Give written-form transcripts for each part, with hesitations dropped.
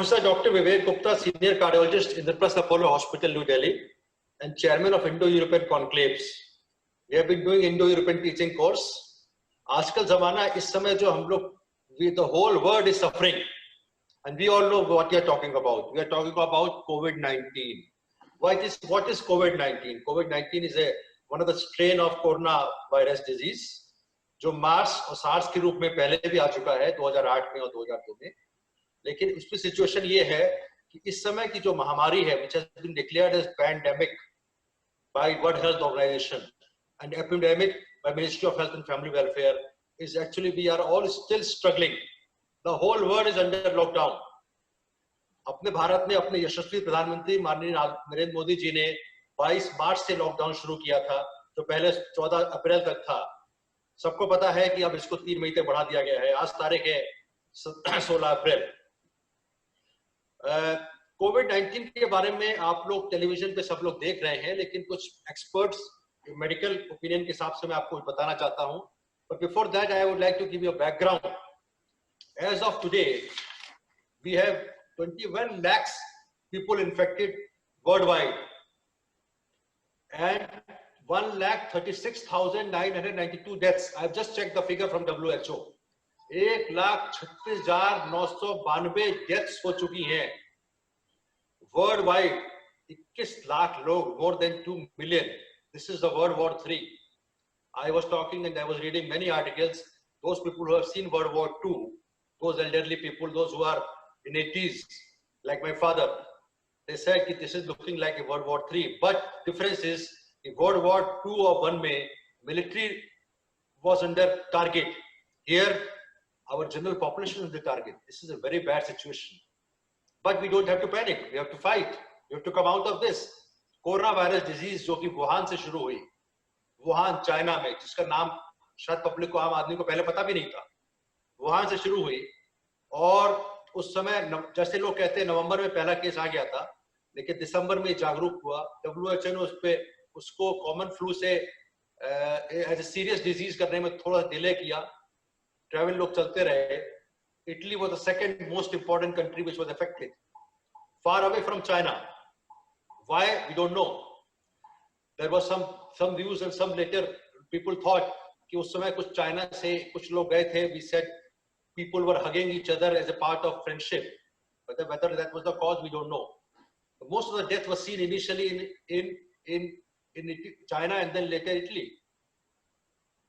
Professor Dr. Vivek Gupta, Senior Cardiologist, Indraprastha Apollo Hospital, New Delhi, and Chairman of Indo-European Conclaves. We have been doing Indo-European teaching course. आजकल जमाना इस समय जो हम लोग, the whole world is suffering, and we all know what we are talking about. We are talking about COVID-19. What is COVID-19? COVID-19 is one of the strain of coronavirus disease, जो Mars और SARS के रूप में पहले भी आ चुका है 2008 में और 2002 में. लेकिन उसकी सिचुएशन ये है कि इस समय की जो महामारी है, which has been declared as pandemic by World Health Organization and epidemic by Ministry of Health and Family Welfare, is actually we are all still struggling. The whole world is under lockdown. अपने भारत में अपने यशस्वी प्रधानमंत्री माननीय नरेंद्र मोदी जी ने 22 मार्च से lockdown शुरू किया था, जो पहले 14 अप्रैल तक था. सबको पता है कि अब इसको 3 मई तक बढ़ा दिया गया है. आज तारीख है 16 अप्रैल. कोविड-19 के बारे में आप लोग टेलीविजन पे सब लोग देख रहे हैं, लेकिन कुछ एक्सपर्ट्स मेडिकल ओपिनियन के हिसाब से मैं आपको बताना चाहता हूं. But before that I would like to give you a background. As of today we have 21 lakhs people infected worldwide and 1,36,992 deaths. I have just checked the figure from WHO. 1,36,992 deaths हो चुकी हैं world wide. 21 lakh लोग, more than 2 million. This is the World War III. I was talking and I was reading many articles. Those people who have seen World War II, those elderly people, those who are in 80s, like my father, they said that this is looking like a World War III. But difference is, in World War II or 1 में military was under target. Here, our general population is the target. This is a very bad situation. But we don't have to panic. We have to fight. We have to come out of this. Coronavirus disease जो कि Wuhan से शुरू हुई, Wuhan China में, जिसका नाम शायद public को, आम आदमी को पहले पता भी नहीं था. वुहान से शुरू हुई और उस समय जैसे लोग कहते हैं नवंबर में पहला केस आ गया था, लेकिन दिसंबर में जागरूक हुआ. WHO ने उसको कॉमन फ्लू से एज ए सीरियस डिजीज करने में थोड़ा डिले किया. ट्रैवल लोग चलते रहे. Italy was the second most important country which was affected, far away from China. Why? We don't know. There was some views and some later people thought कि उस समय कुछ चाइना से कुछ लोग गए थे. We said people were hugging each other as a part of friendship. But whether that was the cause, we don't know. Most of the death was seen initially in China and then later Italy.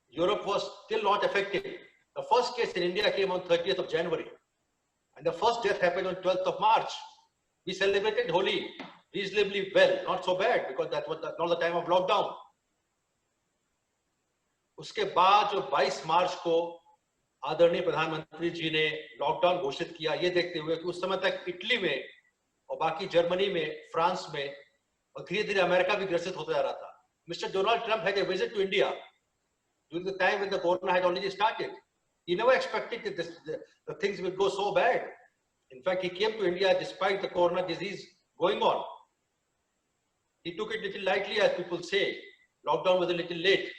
Europe was still not affected. The first case in India came on 30th of January. And the first death happened on 12th of March. We celebrated Holi reasonably well, not so bad, because that was not the time of lockdown. उसके बाद जो 22 मार्च को आदरणीय प्रधानमंत्री जी ने lockdown घोषित किया, ये देखते हुए कि उस समय तक इटली में और बाकी जर्मनी में, फ्रांस में और धीरे-धीरे अमेरिका भी ग्रसित होता जा रहा था. Mr. Donald Trump had a visit to India during the time when the corona had already started. He never expected that the things would go so bad. In fact, he came to India despite the corona disease going on. He took it a little lightly, as people say. Lockdown was a little late.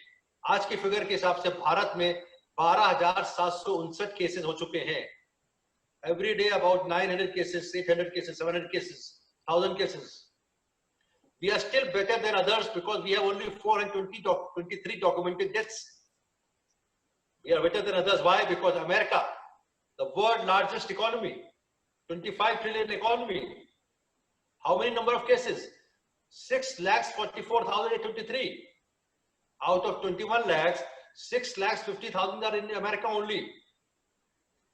आज के figure के हिसाब से भारत में 12,759 cases हो चुके हैं. Every day about 900 cases, 800 cases, 700 cases, 1,000 cases. We are still better than others because we have only 423 documented deaths. We are better than others. Why? Because America, the world's largest economy, 25 trillion economy. How many number of cases? 6,44,823. Out of 21 lakhs, 6,50,000 are in America only,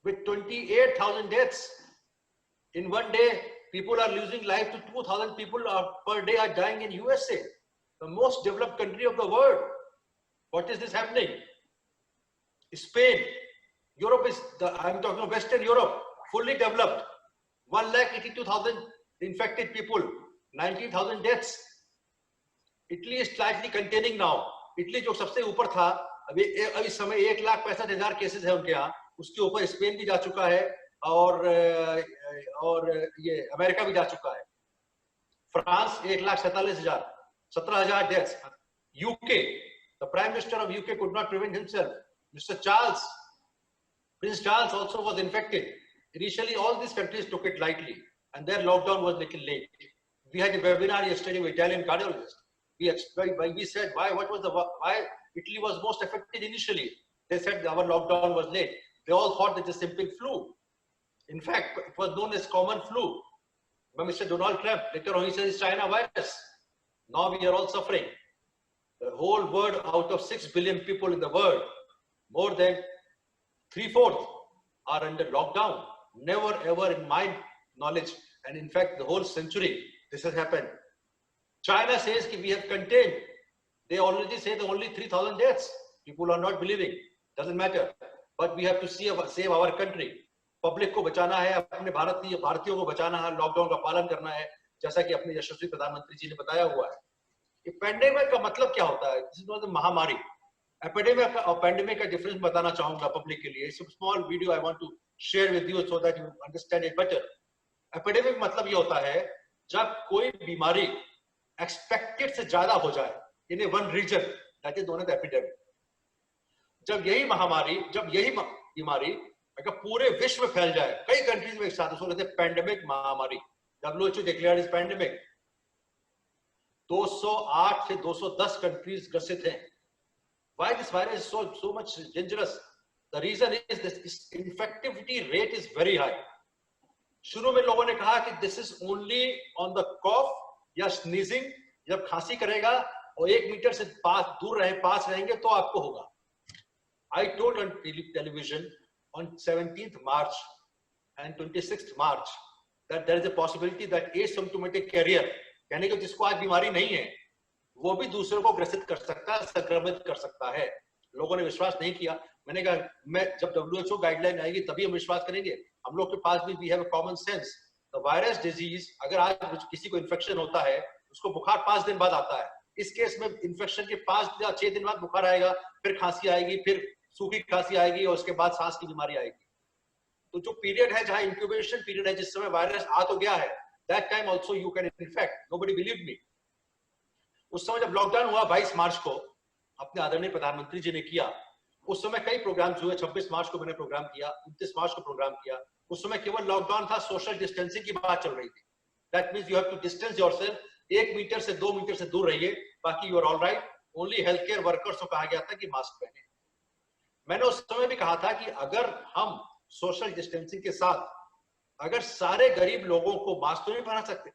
with 28,000 deaths. In one day, people are losing life to 2,000 people per day are dying in USA, the most developed country of the world. What is this happening? Spain, Europe is, I'm talking of Western Europe, fully developed. 1,82,000 infected people, 19,000 deaths. Italy is slightly containing now. Italy जो सबसे ऊपर था, अभी इस समय 1,65,000 cases है उनके यहाँ. उसके ऊपर स्पेन भी जा चुका है और ये अमेरिका भी जा चुका है. France 1,47,000, 17,000 deaths. UK, the Prime Minister of UK could not prevent himself. Mr. Charles, Prince Charles also was infected. Initially, all these countries took it lightly. and their lockdown was little late. We had a webinar yesterday with Italian cardiologists. We said why Italy was most affected initially. They said our lockdown was late. They all thought that it's a simple flu. In fact, it was known as common flu by Mr. Donald Trump. Later on, he says it's China virus. Now we are all suffering. The whole world, out of 6 billion people in the world, more than 3/4 are under lockdown. Never ever in my knowledge, and in fact, the whole century, this has happened. China says that we have contained. They already say the only 3,000 deaths. People are not believing. Doesn't matter. But we have to save our country. Public को बचाना है, अपने भारतीयों को बचाना है, lockdown का पालन करना है, जैसा कि अपने यशस्वी प्रधानमंत्री जी ने बताया हुआ है। ये पेंडेमिक का मतलब क्या होता है? दिस इज महामारी। एपिडेमिक और पेंडेमिक का डिफरेंस बताना चाहूंगा पब्लिक के लिए। Small video I want to share with you so that you understand it better. Epidemic मतलब ये होता है जब कोई बीमारी एक्सपेक्टेड से ज्यादा हो जाए in a one region, that is known as epidemic. जब यही बीमारी अगर पूरे विश्व में फैल जाए, कई कंट्रीज में एक साथ, उसको कहते हैं पैंडेमिक महामारी। WHO declared is pandemic. 208 से 210 कंट्रीज ग्रसित हैं। Why this virus is so much dangerous? The reason is this infectivity rate is very high. शुरू में लोगों ने कहा कि this is only on the cough या sneezing, जब खांसी करेगा और 1 मीटर से पास रहेंगे तो आपको होगा। I told on television on 17th March and 26th March that there is a possibility that asymptomatic carrier, यानी कि जिसको आज बीमारी नहीं है, वो भी दूसरों को ग्रसित कर सकता है, संक्रमित कर सकता है। लोगों ने विश्वास नहीं किया। मैंने कहा जब WHO गाइडलाइन आएगी तभी हम विश्वास करेंगे। हम लोग के पास भी we have a common sense. The virus disease, अगर आज किसी को इन्फेक्शन होता है, उसको बुखार 5 दिन बाद आता है। इस केस में इन्फेक्शन के 5 या 6 दिन बाद बुखार आएगा, फिर खांसी आएगी, फिर सूखी खांसी आएगी और उसके बाद सांस की बीमारी आएगी। तो जो पीरियड है, जहां इंक्यूबेशन पीरियड है, जिस समय वायरस आ तो गया है, that time also you can infect. Nobody believed me. उस समय जब लॉकडाउन हुआ 22 मार्च को, अपने आदरणीय प्रधानमंत्री जी ने किया, उस समय कई प्रोग्राम्स हुए। 26 मार्च को मैंने प्रोग्राम किया, 29 मार्च को प्रोग्राम किया। उस समय केवल लॉकडाउन था, सोशल डिस्टेंसिंग की बात चल रही थी। That means you have to distance yourself, 1 metre से 2 मीटर से दूर रहिए, बाकी you are all right. Only health care workers को कहा गया था कि मास्क पहने। मैंने उस समय भी कहा था कि अगर हम सोशल डिस्टेंसिंग के साथ अगर सारे गरीब लोगों को मास्क तो नहीं पहना सकते।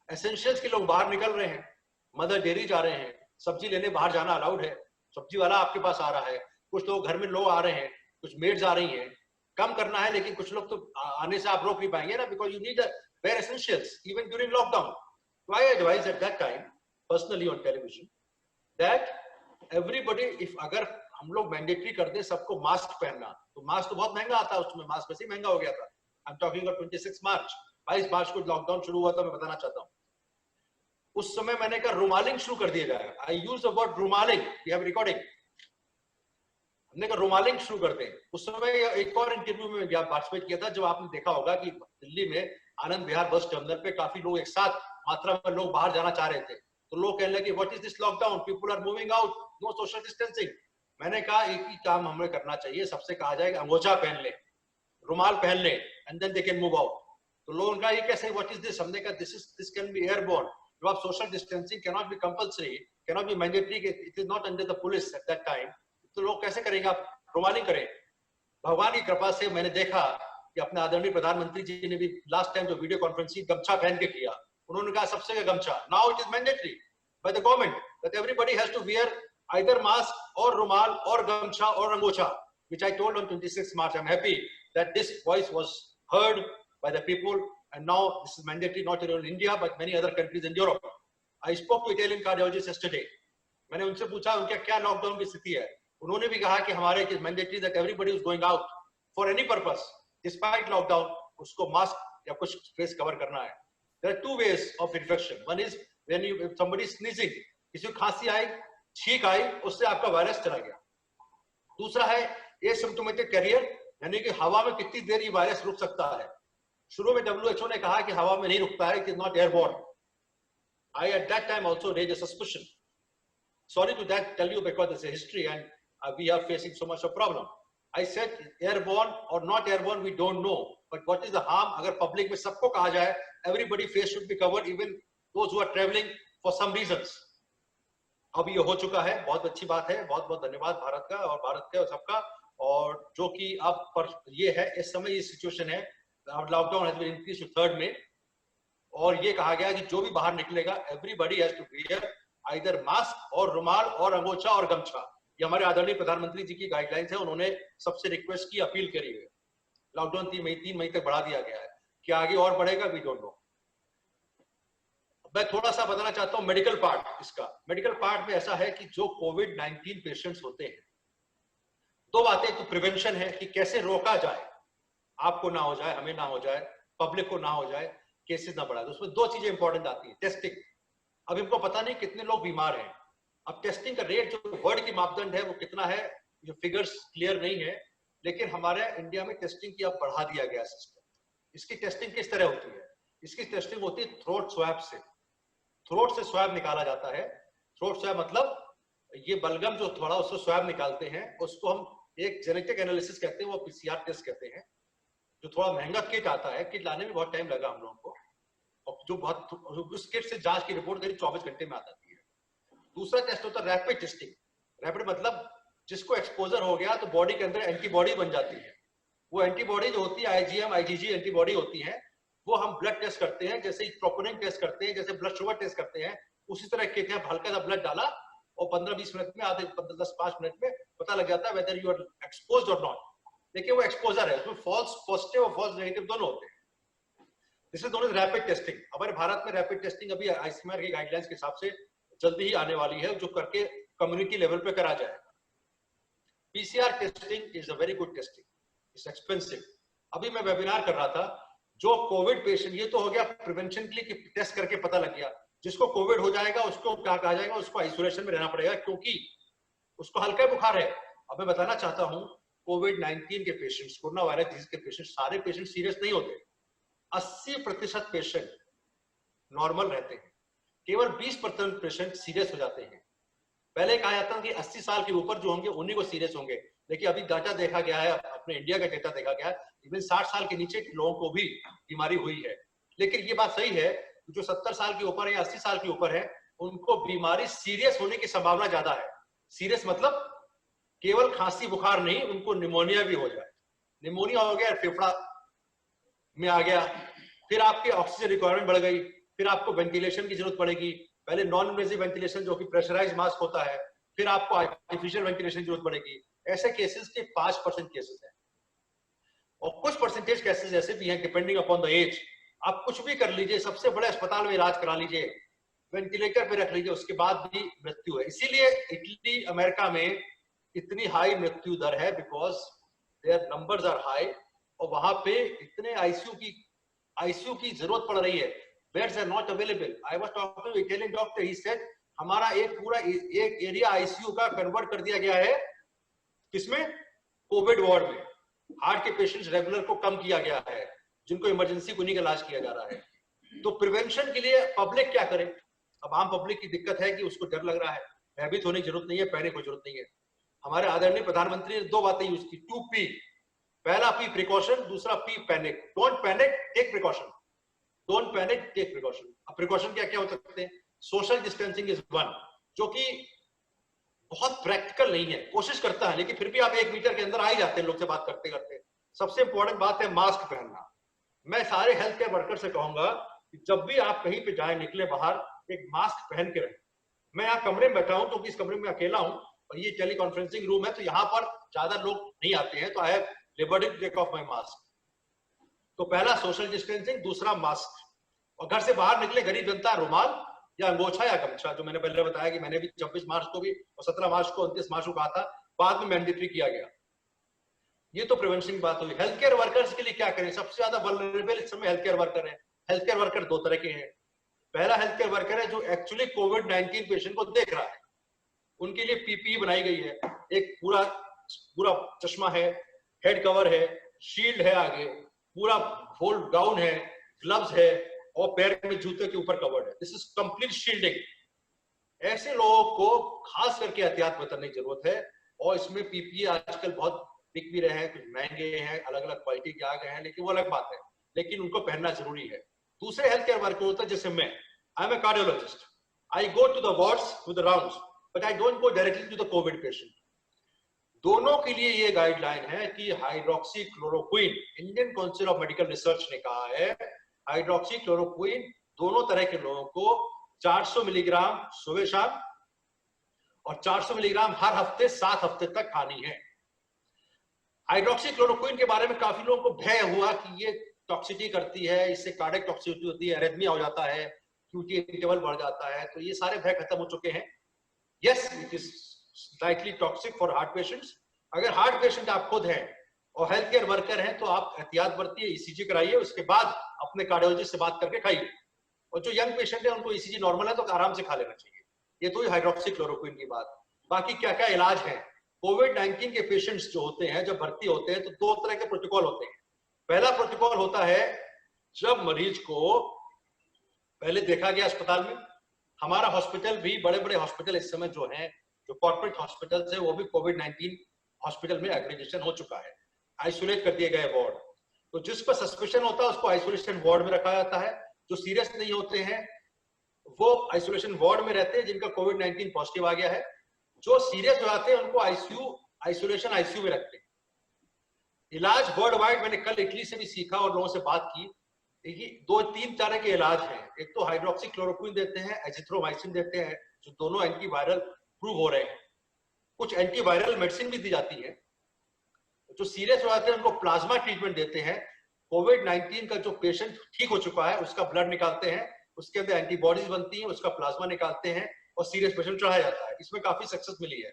एसेंशियल्स के लोग बाहर निकल रहे हैं, मदर डेयरी जा रहे हैं, सब्जी लेने बाहर जाना अलाउड है, सब्जी वाला आपके पास आ रहा है, कुछ लोग घर में लोग आ रहे हैं, कुछ मेड्स आ रही हैं। कम करना है, लेकिन कुछ लोग तो आने से आप रोक नहीं पाएंगे ना, because you need where essentials even during lockdown. So I advised at that time personally on television that everybody, if अगर हम लोग मैंडेटरी कर दें सबको मास्क पहनना, तो मास्क तो बहुत महंगा आता है, उसमें मास्क वैसे ही महंगा हो गया था। I'm talking about 26 मार्च, 22 मार्च को लॉकडाउन शुरू हुआ था, मैं बताना चाहता हूँ। उस समय मैंने कहा रूमालिंग शुरू कर दिया जाए। I use the word रूमालिंग, we have recording। हमने कहा रूमालिंग शुरू कर दें। उस समय एक और इंटरव्यू में पार्टिसिपेट किया था, जब आपने देखा होगा कि दिल्ली में आनंद विहार बस टर्मिनल पे काफी लोग एक साथ मात्रा में लोग बाहर जाना चाह रहे थे, तो लोग कहने लगे what is this lockdown, people are moving out, no social distancing. मैंने कहा एक ही काम हमें करना चाहिए, सबसे कहा जाएगा अंगोछा पहन ले, रुमाल पहन ले, and then they can move out. तो लोगों ने कहा ये कैसे, व्हाट इज दिस? हमने कहा दिस कैन बी एयरबोर्न। जब आप social distancing can not be compulsory, can not be mandatory, it is not under the police at that time, तो लोग कैसे करेंगे? आप रुमालिंग करें। भगवान की कृपा से मैंने देखा कि अपने आदरणीय प्रधानमंत्री जी ने भी लास्ट टाइम जो वीडियो कॉन्फ्रेंसिंग गमछा पहन के किया, उन्होंने कहा सबसे का गमछा। Now it is mandatory by the government that everybody has to wear either mask और रुमाल और गमछा और अंगोछा, which I told on 26 March. I'm happy that this voice was heard by the people, and now this is mandatory not only in India but many other countries in Europe. I spoke to Italian cardiologists yesterday. मैंने उनसे पूछा उनका क्या lockdown की स्थिति है। उन्होंने भी कहा कि हमारे it is mandatory that everybody is going out for any purpose despite lockdown, उसको मास्क या कुछ फेस कवर करना है। There are two ways of infection. One is when if somebody is sneezing, किसी को खांसी आई, छींक आई, उससे आपका वायरस चला गया। दूसरा है एसिम्प्टोमेटिक कैरियर, यानी कि हवा में कितनी देर ये वायरस रुक सकता है। शुरू में WHO ने कहा कि हवा में नहीं रुकता है, it is not airborne. I at that time also raised a suspicion. Sorry to that tell you because it's a history and we are facing so much of problem. I said airborne or not airborne, we don't know. But what is the harm अगर public में सबको कहा जाए everybody face should be covered, even those who are travelling for some reasons. अब ये हो चुका है, बहुत अच्छी बात है, बहुत बहुत धन्यवाद भारत का और भारत के सबका। और जो कि अब पर ये है, इस समय ये सिचुएशन है, lockdown has been increased to 3rd में, और ये कहा गया कि जो भी बाहर निकलेगा everybody has to wear either mask और रुमाल और अंगोछा और गमछा। ये हमारे आदरणीय प्रधानमंत्री जी की गाइडलाइंस है, उन्होंने सबसे रिक्वेस्ट की, अपील करी है। लॉकडाउन 3 मई तक बढ़ा दिया गया है, क्या आगे और बढ़ेगा वी डोंट नो। मैं थोड़ा सा बताना चाहता हूं मेडिकल पार्ट इसका। मेडिकल पार्ट में ऐसा है कि जो कोविड-19 पेशेंट्स होते हैं, दो बातें, तो प्रिवेंशन है कि कैसे रोका जाए, आपको ना हो जाए, हमें ना हो जाए, पब्लिक को ना हो जाए, केसेस ना बढ़ाए। तो उसमें दो चीजें इंपॉर्टेंट आती है। टेस्टिंग, अब इनको पता नहीं कितने लोग बीमार हैं, अब टेस्टिंग का रेट जो वर्ल्ड की मापदंड है वो कितना है, जो फिगर्स क्लियर नहीं है, लेकिन हमारे इंडिया में टेस्टिंग की अब बढ़ा दिया गया सिस्टम। इसकी टेस्टिंग किस तरह होती है? इसकी टेस्टिंग होती है थ्रोट स्वैब से। थ्रोट से स्वैब निकाला जाता है। थ्रोट स्वैब मतलब ये बलगम जो थोड़ा उससे स्वैब निकालते हैं, उसको हम एक जेनेटिक एनालिसिस कहते हैं, वो पीसीआर टेस्ट कहते हैं, जो थोड़ा महंगा किट आता है। किट लाने में बहुत टाइम लगा हम लोगों को, और जो बहुत उस किट से जांच की रिपोर्ट करीब 24 घंटे में आ जाती है। दूसरा टेस्ट होता है रैपिड टेस्टिंग। रैपिड मतलब जिसको एक्सपोजर हो गया तो बॉडी के अंदर एंटीबॉडी बन जाती है। वो एंटीबॉडी जो होती है आईजीएम आईजीजी एंटीबॉडी होती है, वो हम ब्लड टेस्ट करते हैं, जैसे ट्रोपोनिन टेस्ट करते हैं, जैसे ब्लड शुगर टेस्ट करते हैं, उसी तरह किट है। हल्का सा ब्लड डाला और 15-20 मिनट में, आधे 10-5 मिनट में पता लग जाता है वेदर यू आर एक्सपोज्ड और नॉट। लेकिन वो एक्सपोजर है, उसमें फॉल्स पॉजिटिव और फॉल्स नेगेटिव दोनों होते हैं। This is known as rapid testing. हमारे भारत में रैपिड टेस्टिंग अभी आईसीएमआर की गाइडलाइंस के हिसाब से जल्दी ही आने वाली है, जो करके कम्युनिटी लेवल पे करा जाएगा। PCR testing is a very good testing, it's expensive. अभी मैं वेबिनार कर रहा था, जो कोविड पेशेंट, ये तो हो गया प्रिवेंशन के लिए कि टेस्ट करके पता लग गया, जिसको कोविड हो जाएगा उसको क्या कहा जाएगा, उसको आइसोलेशन में रहना पड़ेगा क्योंकि उसको हल्का बुखार है। अब मैं बताना चाहता हूं, कोविड-19 के पेशेंट्स, कोरोना वायरस डिजीज के पेशेंट, सारे पेशेंट सीरियस नहीं होते। 80% पेशेंट नॉर्मल रहते हैं, केवल 20% पेशेंट सीरियस हो जाते हैं। पहले कहा जाता था कि 80 साल के ऊपर जो होंगे उन्हीं को सीरियस होंगे, लेकिन अभी डाटा देखा गया है, अपने इंडिया का डेटा देखा गया है, इवन 60 साल के नीचे के लोगों को भी बीमारी हुई है। लेकिन ये बात सही है, जो 70 साल के ऊपर है या 80 साल के ऊपर है, उनको बीमारी सीरियस होने की संभावना ज्यादा है। सीरियस मतलब केवल खांसी बुखार नहीं, उनको निमोनिया भी हो जाए। निमोनिया हो गया, फेफड़ा में आ गया, फिर आपके ऑक्सीजन रिक्वायरमेंट बढ़ गई, फिर आपको वेंटिलेशन की जरूरत पड़ेगी। पहले नॉन इन्वेजिव वेंटिलेशन जो कि प्रेशराइज मास्क होता है, फिर आपको आर्टिफिशियल वेंटिलेशन की जरूरत पड़ेगी। ऐसे केसेस के 5% केसेस हैं, और कुछ परसेंटेज केसेस ऐसे भी हैं, डिपेंडिंग अपॉन द एज। आप कुछ भी कर लीजिए, सबसे बड़े अस्पताल में इलाज करा लीजिए, वेंटिलेटर पे रख लीजिए, उसके बाद भी मृत्यु है। इसीलिए इटली, अमेरिका में इतनी हाई मृत्यु दर है, because their numbers are high, और वहां पे इतने आईसीयू की जरूरत पड़ रही है, beds are not available. I was talking to Italian doctor, he said हमारा एक पूरा एक एरिया आईसीयू का कन्वर्ट कर दिया गया है, किसमें? कोविड वार्ड में। हार्ट के पेशेंट्स रेगुलर को कम किया गया है, जिनको इमरजेंसी को नहीं का इलाज किया जा रहा है। तो प्रिवेंशन के लिए पब्लिक क्या करे? अब आम पब्लिक की दिक्कत है कि उसको डर लग रहा है, भयभीत होने की जरूरत नहीं है, पैनिक की जरूरत नहीं है। हमारे आदरणीय प्रधानमंत्री ने दो बातें यूज की, 2P। पहला P प्रिकॉशन, दूसरा P panic. Don't panic, take precaution. Don't panic, take precaution. अब प्रिकॉशन क्या क्या हो सकते हैं? सोशल डिस्टेंसिंग इज वन, जो कि बहुत प्रैक्टिकल नहीं है, कोशिश करता है, लेकिन फिर भी आप 1 मीटर के अंदर आ ही जाते हैं लोग से बात करते करते। सबसे इंपॉर्टेंट बात है मास्क पहनना। मैं सारे हेल्थ केयर वर्कर से कहूंगा कि जब भी आप कहीं पे जाए, निकले बाहर, एक मास्क पहन के रहें। मैं यहाँ कमरे में बैठा हूं क्योंकि इस कमरे में अकेला हूं, और ये टेली कॉन्फ्रेंसिंग रूम है, तो यहाँ पर ज्यादा लोग नहीं आते हैं, तो I have liberty to take off my mask. तो पहला सोशल डिस्टेंसिंग, दूसरा मास्क। और घर से बाहर निकले गरीब जनता रुमाल या अंगोछा या गमछा, जो मैंने पहले बताया कि मैंने भी 26 मार्च को भी और 17 मार्च को 29 मार्च को कहा था, बाद में मैंडेटरी किया गया। ये तो प्रिवेंशन की बात हुई। हेल्थ केयर वर्कर्स के लिए क्या करें? सबसे ज्यादा वल्नरेबल इस समय हेल्थ केयर वर्कर है। हेल्थ केयर वर्कर दो तरह के हैं। पहला हेल्थ केयर वर्कर है जो एक्चुअली कोविड-19 पेशेंट को देख रहा है, उनके लिए पीपीई बनाई गई है, एक पूरा चश्मा है, हेड कवर है, शील्ड है, आगे पूरा होल गाउन है, ग्लव्स है, और पैर में जूते के ऊपर कवर्ड है। This is complete shielding. ऐसे लोगों को खास करके एहतियात बरतने की जरूरत है, और इसमें पीपीई आजकल बहुत बिक भी रहे हैं, कुछ महंगे हैं, अलग अलग क्वालिटी के आ गए हैं, लेकिन वो अलग बात है, लेकिन उनको पहनना जरूरी है। दूसरे हेल्थ केयर वर्कर होता है, जैसे मैं, I am a cardiologist, I go to the wards to the rounds, but I don't go directly to the covid patient. दोनों के लिए ये गाइडलाइन है कि hydroxychloroquine, Indian council of medical research ने कहा है, हाइड्रोक्सी क्लोरोक्विन दोनों तरह के लोगों को 400 मिलीग्राम सुबह शाम और 400 मिलीग्राम हर हफ्ते 7 हफ्ते तक खानी है। हाइड्रोक्सी क्लोरोक्विन के बारे में काफी लोगों को भय हुआ कि ये टॉक्सिटी करती है, इससे कार्डियक टॉक्सिटी होती है, एरिथमिया हो जाता है, क्यूटी इंटरवल बढ़ जाता है, तो ये सारे भय खत्म हो चुके हैं। Yes, it is slightly toxic for heart patients. अगर हार्ट पेशेंट आप खुद हैं और हेल्थ केयर वर्कर हैं तो आप एहतियात बरतिए, ईसीजी कराइए, उसके बाद अपने कार्डियोलॉजिस्ट से बात करके खाइए। और जो यंग पेशेंट है उनको ईसीजी नॉर्मल है तो आराम से खा लेना चाहिए। ये तो हाइड्रोक्सी क्लोरोक्विन की बात। बाकी क्या क्या इलाज है, कोविड-19 के पेशेंट्स जो होते हैं, जब भर्ती होते हैं तो दो तरह के प्रोटोकॉल होते हैं। पहला प्रोटोकॉल होता है जब मरीज को पहले देखा गया अस्पताल में, हमारा हॉस्पिटल भी, बड़े बड़े हॉस्पिटल इस समय जो हैं, जो कॉर्पोरेट हॉस्पिटल है, वो भी कोविड-19 हॉस्पिटल में एग्रीगेशन हो चुका है, आइसोलेट कर दिए गए वार्ड। तो जिस पर सस्पेशन होता है उसको आइसोलेशन वार्ड में रखा जाता है, जो सीरियस नहीं होते हैं वो आइसोलेशन वार्ड में रहते हैं, जिनका कोविड-19 पॉजिटिव आ गया है। जो सीरियस हो जाते हैं उनको आईसीयू, आइसोलेशन आईसीयू में रखते हैं। इलाज वर्ल्ड वाइड, मैंने कल इटली से भी सीखा और लोगों से बात की, देखिए 2-3 तरह के इलाज हैं। एक तो हाइड्रोक्सी क्लोरोक्विन देते हैं, एजिथ्रोमाइसिन देते हैं, जो दोनों एंटीवायरल प्रूव हो रहे हैं। कुछ एंटीवायरल मेडिसिन भी दी जाती है। जो सीरियस हो जाते हैं उनको प्लाज्मा ट्रीटमेंट देते हैं। कोविड-19 का जो पेशेंट ठीक हो चुका है उसका ब्लड निकालते हैं, उसके अंदर एंटीबॉडीज बनती हैं, उसका प्लाज्मा निकालते हैं और सीरियस पेशेंट चढ़ाया जाता है। इसमें काफी सक्सेस मिली है।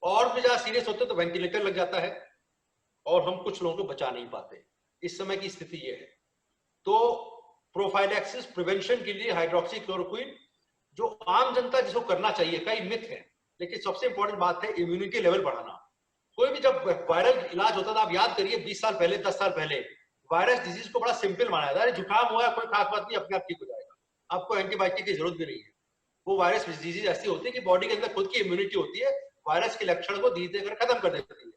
और भी ज्यादा सीरियस होते तो वेंटिलेटर लग जाता है और हम कुछ लोगों को बचा नहीं पाते। इस समय की स्थिति ये है। तो प्रोफाइलैक्सिस, प्रिवेंशन के लिए हाइड्रोक्सी क्लोरोक्विन, जो आम जनता जिसको करना चाहिए, कई मिथ है, लेकिन सबसे इंपॉर्टेंट बात है इम्यूनिटी लेवल बढ़ाना। कोई भी जब वायरल इलाज होता था, आप याद करिए 20 साल पहले, 10 साल पहले, वायरस डिजीज को बड़ा सिंपल माना जाता है, जुकाम हुआ है कोई खास बात नहीं, अपने आप ठीक हो जाएगा, आपको एंटीबायोटिक की जरूरत भी नहीं है। वो वायरस डिजीज ऐसी होती है कि बॉडी के अंदर खुद की इम्यूनिटी होती है, वायरस के लक्षण को धीरे धीरे खत्म कर देती है।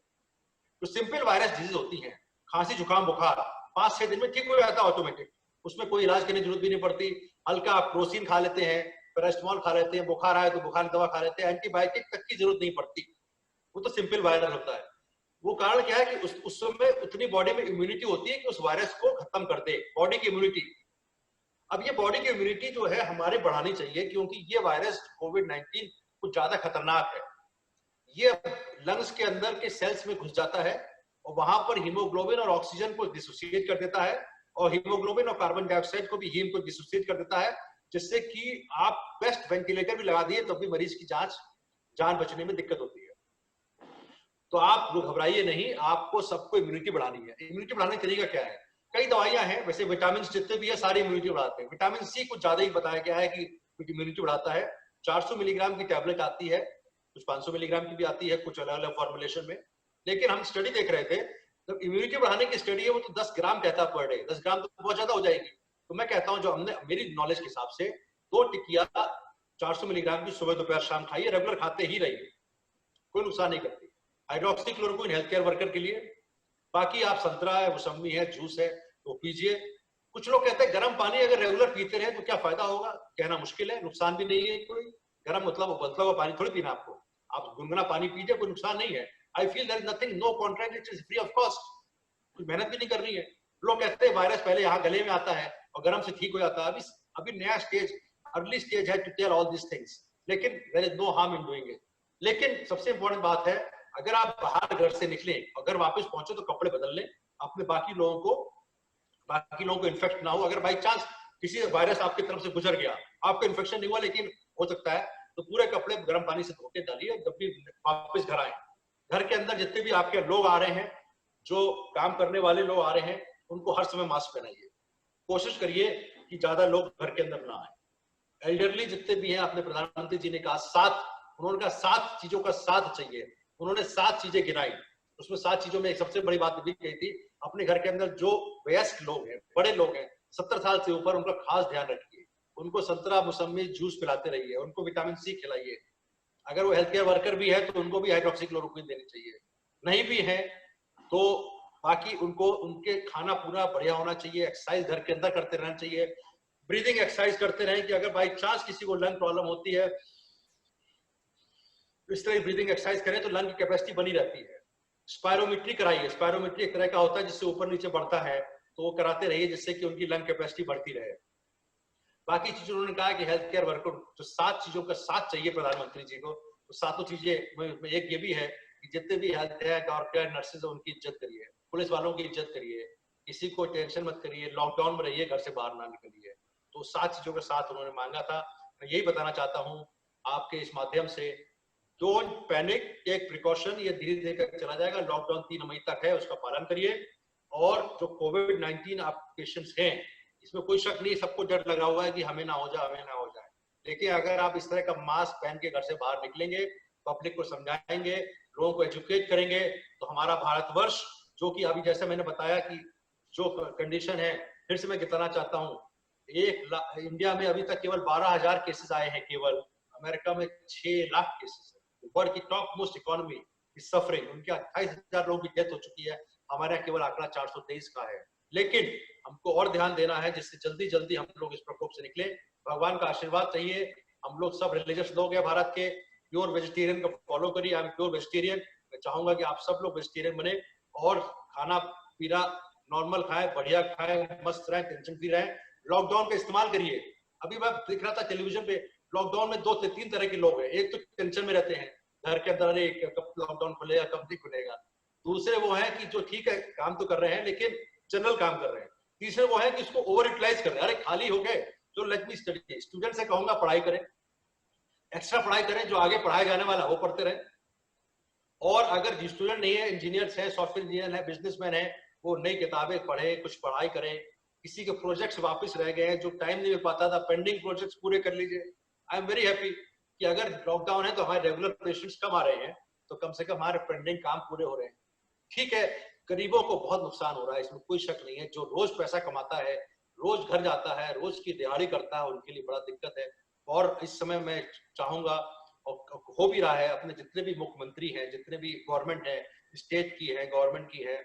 तो सिंपल वायरस डिजीज होती है, खांसी जुकाम बुखार 5-6 दिन में ठीक हो जाता है ऑटोमेटिक, उसमें कोई इलाज करने की जरूरत भी नहीं पड़ती। हल्का प्रोसीन खा लेते हैं, पैरास्टामोल खा लेते हैं, बुखार आए तो बुखार की दवा खा लेते हैं, एंटीबायोटिक तक की जरूरत नहीं पड़ती। वो तो सिंपल वायरल होता है। वो कारण क्या है कि उस समय उतनी बॉडी में इम्यूनिटी होती है कि उस वायरस को खत्म कर दे, बॉडी की इम्यूनिटी। अब ये बॉडी की इम्यूनिटी जो है हमारे बढ़ानी चाहिए, क्योंकि ये वायरस कोविड-19 कुछ ज्यादा खतरनाक है। ये लंग्स के अंदर के सेल्स में घुस जाता है और वहां पर हीमोग्लोबिन और ऑक्सीजन को डिसोसिएट कर देता है, और हीमोग्लोबिन और कार्बन डाइऑक्साइड को भी हीम को डिसोसिएट कर देता है, जिससे कि आप बेस्ट वेंटिलेटर भी लगा दिए तो भी मरीज की जान बचने में दिक्कत होती है। तो आप घबराइए नहीं, आपको सबको इम्यूनिटी बढ़ानी है। इम्यूनिटी बढ़ाने का तरीका क्या है? कई दवाइयां हैं, वैसे विटामिन जितने भी है सारी इम्यूनिटी बढ़ाते हैं। विटामिन सी कुछ ज्यादा ही बताया गया है कि इम्यूनिटी बढ़ाता है। 400 मिलीग्राम की टैबलेट आती है, कुछ 500 मिलीग्राम की भी आती है, कुछ अलग अलग फॉर्मुलेशन में। लेकिन हम स्टडी देख रहे थे, तो इम्यूनिटी बढ़ाने की स्टडी है वो तो 10 ग्राम कहता है पर डे। 10 ग्राम तो बहुत ज्यादा हो जाएगी। तो मैं कहता हूं, जो हमने मेरी नॉलेज के हिसाब से 2 टिकिया 400 मिलीग्राम की सुबह दोपहर शाम खाइए, रेगुलर खाते ही रहिए, कोई नुकसान नहीं करती। Hydroxy chloroquine health care worker के लिए। बाकी आप संतरा है, मौसमी है, जूस है, तो पीजिए। कुछ लोग कहते हैं गर्म पानी अगर रेगुलर पीते रहे तो क्या फायदा होगा, कहना मुश्किल है, नुकसान भी नहीं है कोई। गर्म मतलब उबलता हुआ पानी थोड़ी पीना आपको, आप गुनगुना पानी पीजिए, कोई नुकसान नहीं है। I feel there is nothing, no contract, it is free of cost, कुछ मेहनत भी नहीं करनी है। लोग कहते हैं वायरस पहले यहाँ गले में आता है और गर्म से ठीक हो जाता है। अभी नया स्टेज, अर्ली स्टेज है to tell all this things, लेकिन there is no harm in doing it. लेकिन सबसे इंपॉर्टेंट बात है, अगर आप बाहर घर से निकले, अगर वापस पहुंचे तो कपड़े बदल लें, अपने बाकी लोगों को इन्फेक्ट ना हो। अगर बाई चांस किसी वायरस आपकी तरफ से गुजर गया, आपको इन्फेक्शन नहीं हुआ लेकिन हो सकता है, तो पूरे कपड़े गर्म पानी से धो के डालिए जब भी वापस घर आए। घर के अंदर जितने भी आपके लोग आ रहे हैं, जो काम करने वाले लोग आ रहे हैं, उनको हर समय मास्क पहनाइए। कोशिश करिए कि ज्यादा लोग घर के अंदर ना आए। एल्डरली जितने भी हैं, अपने प्रधानमंत्री जी ने कहा उन्होंने कहा 7 चीजों का साथ चाहिए। उन्होंने 7 चीजें गिनाई, उसमें 7 चीजों में एक सबसे बड़ी बात भी कही थी, अपने घर के अंदर जो वयस्क लोग हैं, बड़े लोग हैं, 70 साल से ऊपर, उनका खास ध्यान रखिए। उनको संतरा मौसमी जूस पिलाते रहिए, उनको विटामिन सी खिलाइए। अगर वो हेल्थ केयर वर्कर भी है तो उनको भी हाइड्रोक्सी क्लोरोक्विन देनी चाहिए। नहीं भी है तो बाकी उनको उनके खाना पूरा बढ़िया होना चाहिए, एक्सरसाइज घर के अंदर करते रहना चाहिए, ब्रीदिंग एक्सरसाइज करते रहें कि अगर बाई चांस किसी को लंग प्रॉब्लम होती है इस तरह ब्रीदिंग एक्सरसाइज करें तो लंग की कैपेसिटी बनी रहती है। स्पायरोमेट्री कराइए, स्पायरोमेट्री एक तरह का होता है जिससे ऊपर नीचे बढ़ता है, तो वो कराते रहिए जिससे कि उनकी लंग कैपेसिटी बढ़ती रहे। बाकी चीजें उन्होंने कहा कि हेल्थ केयर वर्कर जो 7 चीजों का साथ चाहिए प्रधानमंत्री जी को, तो सातों चीजें एक ये भी है कि जितने भी हेल्थ केयर डॉक्टर नर्सेज उनकी इज्जत करिए, पुलिस वालों की इज्जत करिए, किसी को टेंशन मत करिए, लॉकडाउन में रहिए, घर से बाहर ना निकलिए। तो 7 चीजों का साथ उन्होंने मांगा था। मैं यही बताना चाहता हूँ आपके इस माध्यम से, डोंट पैनिक, टेक प्रिकॉशन, ये धीरे धीरे चला जाएगा। लॉकडाउन 3 मई तक है, उसका पालन करिए। और जो कोविड-19 आप पेशेंट्स हैं, इसमें कोई शक नहीं, सबको डर लगा हुआ है कि हमें ना हो जाए, हमें ना हो जाए। लेकिन अगर आप इस तरह का मास्क पहन के घर से बाहर निकलेंगे, पब्लिक को समझाएंगे, लोगों को एजुकेट करेंगे, तो हमारा भारतवर्ष, जो कि अभी जैसे मैंने बताया कि जो कंडीशन है, फिर से मैं बताना चाहता हूँ, इंडिया में अभी तक केवल 12,000 केसेस आए हैं केवल, अमेरिका में 6 लाख केसेस है। वर्ल्ड की top most economy is suffering, उनके 28,000 लोगों की डेथ हो चुकी है, हमारे यहाँ केवल आंकड़ा 423 का है। लेकिन हमको और ध्यान देना है जिससे जल्दी जल्दी हम लोग इस प्रकोप से निकले। भगवान का आशीर्वाद चाहिए। हम लोग सब रिलीजियस लोग हैं भारत के, प्योर वेजिटेरियन को फॉलो करिए। I am pure vegetarian. मैं चाहूंगा कि आप सब लोग वेजिटेरियन बने और खाना पीना नॉर्मल खाएं, बढ़िया खाएं, मस्त रहें, टेंशन फ्री रहें। लॉकडाउन का इस्तेमाल करिए। अभी मैं देख रहा था टेलीविजन पे, लॉकडाउन में 2 से 3 तरह के लोग हैं। एक तो टेंशन में रहते हैं घर के अंदर, अरे कब लॉकडाउन खुलेगा, कब नहीं खुलेगा। दूसरे वो हैं कि जो ठीक है काम तो कर रहे हैं लेकिन जनरल काम कर रहे हैं। तीसरे वो है कि इसको ओवर यूटिलाइज कर रहे हैं, अरे खाली हो गए तो लेट मी स्टडी। स्टूडेंट से कहूंगा पढ़ाई करें, एक्स्ट्रा पढ़ाई करें, जो आगे पढ़ाया जाने वाला वो पढ़ते रहें। और अगर स्टूडेंट नहीं है, इंजीनियर्स है, सॉफ्टवेयर इंजीनियर है, बिजनेसमैन है, वो नई किताबें पढ़े, कुछ पढ़ाई करें। किसी के प्रोजेक्ट्स वापस रह गए हैं, जो टाइम नहीं मिल पाता था, पेंडिंग प्रोजेक्ट्स पूरे कर लीजिए। आई एम वेरी हैप्पी कि अगर लॉकडाउन है तो हमारे रेगुलर पेशेंट्स कम आ रहे हैं, तो कम से कम हमारे पेंडिंग काम पूरे हो रहे हैं। ठीक है, गरीबों को बहुत नुकसान हो रहा है, इसमें कोई शक नहीं है। जो रोज पैसा कमाता है, रोज घर जाता है, रोज की दिहाड़ी करता है, उनके लिए बड़ा दिक्कत है। और इस समय मैं चाहूंगा, और हो भी रहा है, अपने जितने भी मुख्यमंत्री हैं, जितने भी गवर्नमेंट है, स्टेट की है, गवर्नमेंट की है,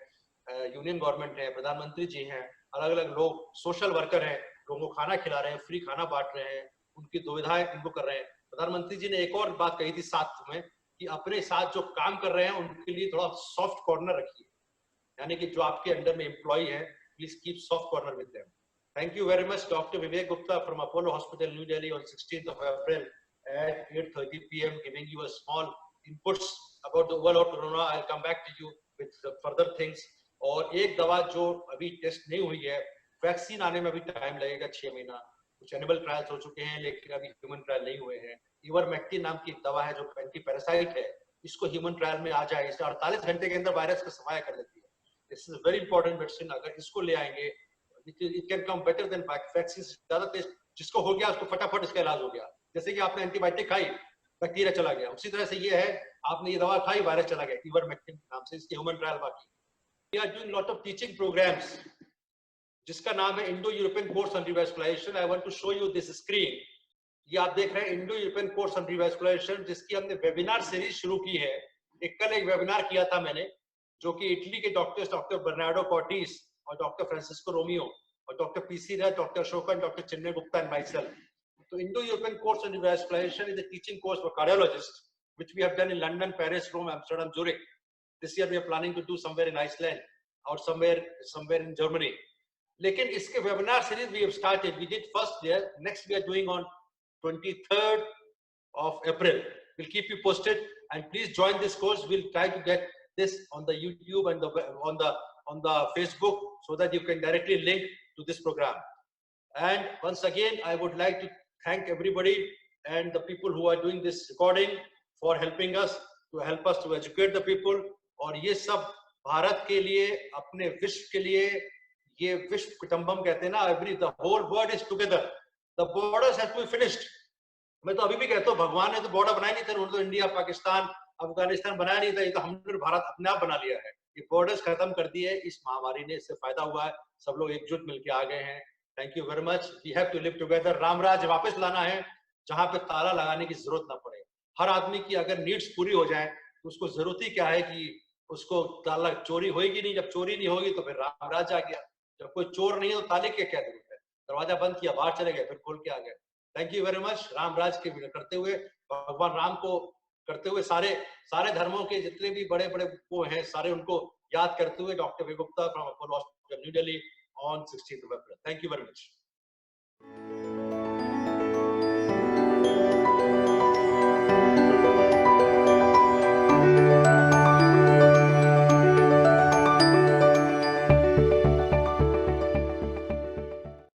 यूनियन गवर्नमेंट है, प्रधानमंत्री जी हैं, अलग अलग लोग, सोशल वर्कर हैं, लोगों को खाना खिला रहे हैं, फ्री खाना बांट रहे हैं, उनकी दुविधाएं इनको कर रहे हैं। प्रधानमंत्री जी ने एक और बात कही थी साथ में, कि अपने साथ जो काम कर रहे हैं उनके लिए थोड़ा सॉफ्ट कॉर्नर रखिए, यानी कि जो आपके अंडर में एम्प्लॉय है, please keep soft corner with them. Thank you very much, Dr. Vivek Gupta from Apollo Hospital, New Delhi, on 16th of April at 8:30 p.m., giving you a small inputs about the overall corona. I'll come back to you with further things. और एक दवा जो अभी test नहीं हुई है, vaccine आने में अभी टाइम लगेगा 6 महीना। कुछ एनिमल ट्रायल्स हो चुके हैं लेकिन अभी ह्यूमन ट्रायल नहीं हुए हैं। इवरमेक्टिन नाम की दवा है जो एंटी पैरासाइट है, इसको ह्यूमन ट्रायल में आ जाए, इसे 48 घंटे के अंदर वायरस का सफाया कर लेती है। This is very important medicine. अगर इसको ले आएंगे, it can come better than vaccine. ज्यादा टेस्ट जिसको हो गया उसको फटाफट इसका इलाज हो गया। जैसे कि आपने एंटीबायोटिक खाई, बैक्टीरिया चला गया, उसी तरह से ये है, आपने ये दवा खाई, वायरस चला गया, इवरमेक्टिन नाम से। इसके ह्यूमन ट्रायल बाकी। We are doing lot of teaching programs जिसका नाम है Indo European course on revascularization. I want to show you this screen. ये आप देख रहे हैं Indo European course on revascularization, जिसकी हमने वेबिनार सीरीज शुरू की है। कल एक वेबिनार किया था मैंने, जो कि इटली के डॉक्टर्स, डॉक्टर बर्नार्डो कॉर्टिस और डॉक्टर फ्रांसिस्को रोमियो और doctor PC Raith, doctor Ashokan, doctor Chinmay Gupta and myself. So Indo-European course on revascularization is a teaching course for cardiologists, which we have done in London, Paris, Rome, Amsterdam, Zurich. This year we are planning to do somewhere in Iceland or somewhere in Germany. लेकिन इसके webinar series we have started. We did first there. Next we are doing on 23rd of April. We'll keep you posted and please join this course. We'll try to get this on the YouTube and on the Facebook so that you can directly link to this program. And once again, I would like to thank everybody and the people who are doing this recording for helping us to educate the people. और ये सब भारत के लिए, अपने विश्व के लिए, ये विश्व कुटुंबम कहते हैं ना, the whole world is together. The borders have to be finished. मैं तो अभी भी कहता हूँ, भगवान ने तो बॉर्डर बनाया नहीं था, उन्होंने तो इंडिया, पाकिस्तान, अफगानिस्तान बनाया नहीं था, ये तो हमने भारत अपने आप बना लिया है। ये बॉर्डर्स खत्म कर दिए इस महामारी ने, इससे फायदा हुआ है, सब लोग एकजुट मिलकर आ गए हैं। Thank you very much. We have to live together. Ram राज वापस लाना है, जहां पे ताला लगाने की जरूरत ना पड़े। हर आदमी की अगर नीड्स पूरी हो जाए तो उसको जरूरत ही क्या है कि उसको ताला चोरी होगी नहीं, जब चोरी नहीं होगी तो फिर रामराज आ गया। जब कोई चोर नहीं है तो ताले के क्या जरूरत है? दरवाजा बंद किया, बाहर चले गए, फिर खोल के आ गए। Thank you very much. Ramraj के करते हुए, भगवान राम को करते हुए, सारे सारे धर्मों के जितने भी बड़े बड़े वो हैं सारे उनको याद करते हुए, doctor V Gupta from Apollo hospital new Delhi on 16th of April. Thank you very much.